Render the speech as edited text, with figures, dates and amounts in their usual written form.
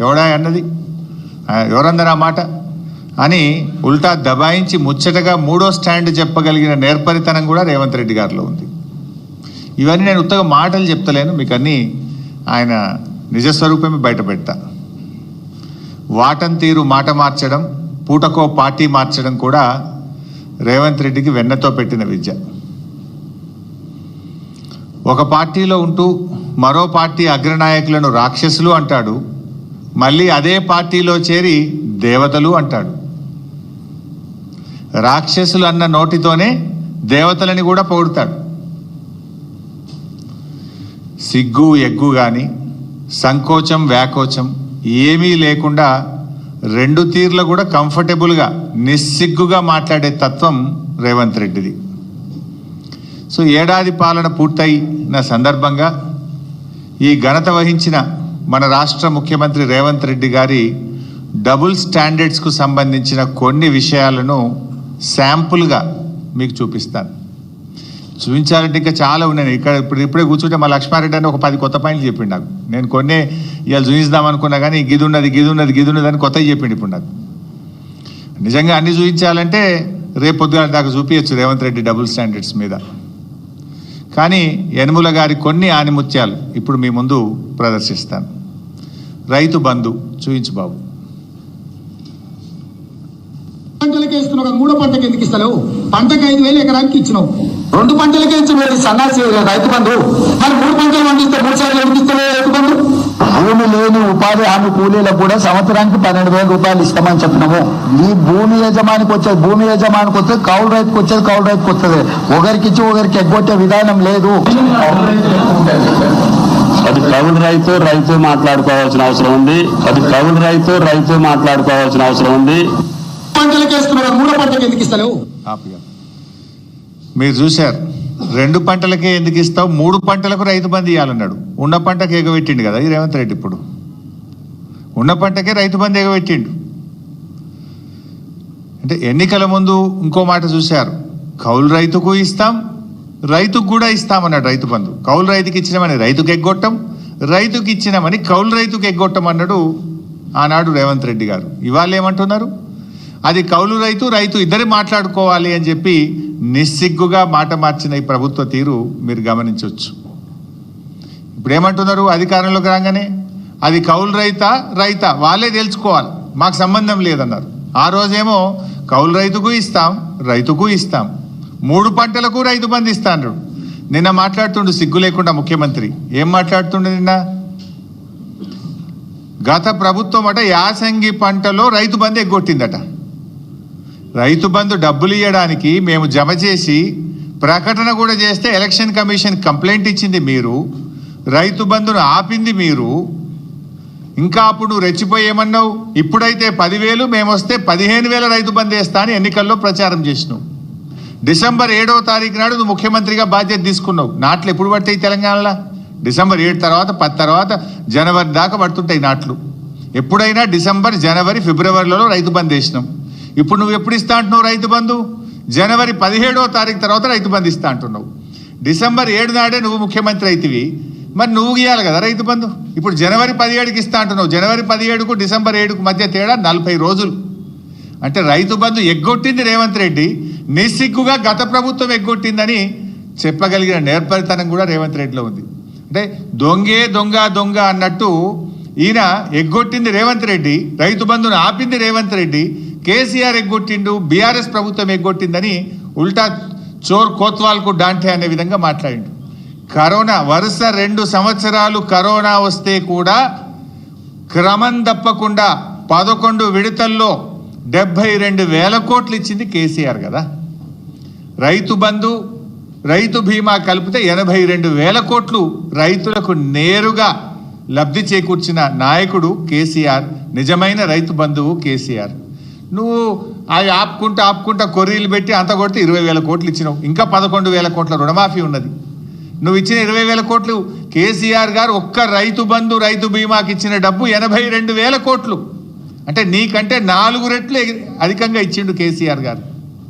ఎవడా అన్నది, ఎవరన్నారు ఆ మాట అని ఉల్టా దబాయించి ముచ్చటగా మూడో స్టాండ్ చెప్పగలిగిన నేర్పరితనం కూడా రేవంత్ రెడ్డి గారిలో ఉంది. ఇవన్నీ నేను ఉత్తగా మాటలు చెప్తలేను, మీకు అన్నీ ఆయన నిజస్వరూపమే బయట పెడతా. వాటం తీరు మాట మార్చడం, పూటకో పార్టీ మార్చడం కూడా రేవంత్ రెడ్డికి వెన్నతో పెట్టిన విద్య. ఒక పార్టీలో ఉంటూ మరో పార్టీ అగ్రనాయకులను రాక్షసులు అంటాడు, మళ్ళీ అదే పార్టీలో చేరి దేవతలు అంటాడు. రాక్షసులు అన్న నోటితోనే దేవతలని కూడా పొగుడతాడు. సిగ్గు ఎగ్గు కానీ సంకోచం వ్యాకోచం ఏమీ లేకుండా రెండు తీర్లు కూడా కంఫర్టబుల్గా నిస్సిగ్గుగా మాట్లాడే తత్వం రేవంత్ రెడ్డిది. సో ఏడాది పాలన పూర్తయిన సందర్భంగా ఈ ఘనత వహించిన మన రాష్ట్ర ముఖ్యమంత్రి రేవంత్ రెడ్డి గారి డబుల్ స్టాండర్డ్స్కు సంబంధించిన కొన్ని విషయాలను శాంపుల్గా మీకు చూపిస్తాను. చూపించాలంటే ఇంకా చాలా ఉన్నాయి. ఇప్పుడే కూర్చుంటే మా లక్ష్మారెడ్డి అని ఒక 10 కొత్త పాయింట్లు చెప్పిండు నాకు. నేను కొన్ని ఇవాళ చూపిద్దాం అనుకున్నా కానీ గిదున్నది అని కొత్తవి చెప్పిండు ఇప్పుడు నాకు. నిజంగా అన్ని చూపించాలంటే రేపు పొద్దుగాల దాకా చూపించచ్చు రేవంత్ రెడ్డి డబుల్ స్టాండర్డ్స్ మీద. కానీ యనుమల గారి కొన్ని ఆనిముత్యాలు ఇప్పుడు మీ ముందు ప్రదర్శిస్తాను. రైతు బంధు చూపించు బాబు. పంటలకే ఇస్తున్నావు కదా, 3వ పంటకి ఎందుకు ఇస్తలేవు? పంటకు 5,000 ఎకరానికి ఇచ్చినావు, 2 పంటలకే ఇచ్చిన సన్నాసి రైతు బంధు. మరి 3 పంటలు పండిస్తే 3 సార్లు ఎందుకు ఇస్తలేవు రైతు బంధు? భూమి లేని ఉపాధి హామీ కూలీలకు కూడా సంవత్సరానికి 12,000 రూపాయలు ఇస్తామని చెప్పినాము. ఈ భూమి యజమానికి వచ్చేది కౌలు రైతుకు వచ్చేది కౌలు రైతుకు వస్తుంది. ఒకరికి ఇచ్చి ఒకరికి ఎగ్గొట్టే విధానం లేదు. అది కౌలు రైతు మాట్లాడుకోవాల్సిన అవసరం ఉంది. పంటలకే ఇస్తున్నావు, 3వ పంటకి ఎందుకు ఇస్తలేవు? మీరు చూశారు, 2 పంటలకే ఎందుకు ఇస్తావు, 3 పంటలకు రైతు బంధు ఇవ్వాలన్నాడు. ఉన్న పంటకు ఎగబెట్టిండు కదా ఈ రేవంత్ రెడ్డి. ఇప్పుడు ఉన్న పంటకే రైతు బంధు ఎగబెట్టిండు. అంటే ఎన్నికల ముందు ఇంకో మాట చూశారు, కౌలు రైతుకు ఇస్తాం, రైతుకు కూడా ఇస్తామన్నాడు రైతు బంధు. కౌలు రైతుకి ఇచ్చినామని రైతుకు ఎగ్గొట్టం, రైతుకి ఇచ్చినామని కౌలు రైతుకు ఎగ్గొట్టం అన్నాడు ఆనాడు రేవంత్ రెడ్డి గారు. ఇవాళ ఏమంటున్నారు, అది కౌలు రైతు ఇద్దరు మాట్లాడుకోవాలి అని చెప్పి నిస్సిగ్గుగా మాట మార్చిన ఈ ప్రభుత్వ తీరు మీరు గమనించవచ్చు. ఇప్పుడు ఏమంటున్నారు, అధికారంలోకి రాగానే అది కౌలు రైతా వాళ్ళే తెలుసుకోవాలి, మాకు సంబంధం లేదన్నారు. ఆ రోజేమో కౌలు రైతుకు ఇస్తాం 3 పంటలకు రైతు బంధు ఇస్తా అన్నాడు. నిన్న మాట్లాడుతుండు సిగ్గు లేకుండా ముఖ్యమంత్రి. ఏం మాట్లాడుతుండు నిన్న? గత ప్రభుత్వం యాసంగి పంటలో రైతు బంధు ఎగ్గొట్టిందట. రైతు బంధు డబ్బులు ఇవ్వడానికి మేము జమ చేసి ప్రకటన కూడా చేస్తే ఎలక్షన్ కమిషన్ కంప్లైంట్ ఇచ్చింది మీరు, రైతు బంధును ఆపింది మీరు. ఇంకా అప్పుడు రెచ్చిపోయేమన్నావు, ఇప్పుడైతే 10,000 మేము వస్తే 15,000 రైతు బంధు వేస్తా అని ఎన్నికల్లో ప్రచారం చేసినావు. డిసెంబర్ 7వ తారీఖు నాడు నువ్వు ముఖ్యమంత్రిగా బాధ్యత తీసుకున్నావు. నాట్లు ఎప్పుడు పడతాయి తెలంగాణలో? డిసెంబర్ 7 తర్వాత 10 తర్వాత జనవరి దాకా పడుతుంటాయి నాట్లు. ఎప్పుడైనా డిసెంబర్, జనవరి, ఫిబ్రవరిలో రైతు బంధు వేసినాం. ఇప్పుడు నువ్వు ఎప్పుడు ఇస్తా అంటున్నావు రైతు బంధు? జనవరి 17వ తారీఖు తర్వాత రైతు బంధు ఇస్తా అంటున్నావు. డిసెంబర్ 7 నాడే నువ్వు ముఖ్యమంత్రి అయితివి, మరి నువ్వు ఇవ్వాలి కదా రైతు బంధు. ఇప్పుడు జనవరి 17కి ఇస్తా అంటున్నావు. జనవరి 17కు డిసెంబర్ 7కు మధ్య తేడా 40 రోజులు. అంటే రైతు బంధు ఎగ్గొట్టింది రేవంత్ రెడ్డి, నిస్సిగ్గుగా గత ప్రభుత్వం ఎగ్గొట్టిందని చెప్పగలిగిన నేర్పరితనం కూడా రేవంత్ రెడ్డిలో ఉంది. అంటే దొంగ అన్నట్టు ఈయన ఎగ్గొట్టింది రేవంత్ రెడ్డి, రైతు బంధును ఆపింది రేవంత్ రెడ్డి, కేసీఆర్ ఎగ్గొట్టిండు, బీఆర్ఎస్ ప్రభుత్వం ఎగ్గొట్టిందని ఉల్టా చోర్ కోత్వాల్కు డాంటే అనే విధంగా మాట్లాడిండు. కరోనా వరుస 2 సంవత్సరాలు కరోనా వస్తే కూడా క్రమం తప్పకుండా 11 విడతల్లో 72,000 కోట్లు ఇచ్చింది కేసీఆర్ కదా. రైతు బంధు, రైతు బీమా కలిపితే 82,000 కోట్లు రైతులకు నేరుగా లబ్ధి చేకూర్చిన నాయకుడు కేసీఆర్, నిజమైన రైతు బంధువు కేసీఆర్. నువ్వు అవి ఆపుకుంటా కొర్రీలు పెట్టి అంత కొడితే 20,000 కోట్లు ఇచ్చినావు. ఇంకా 11,000 కోట్ల రుణమాఫీ ఉన్నది. నువ్వు ఇచ్చిన 20,000 కోట్లు కేసీఆర్ గారు ఒక్క రైతు బంధు, రైతు బీమాకి ఇచ్చిన డబ్బు 82,000 కోట్లు. అంటే నీకంటే 4 రెట్లు అధికంగా ఇచ్చిండు కేసీఆర్ గారు.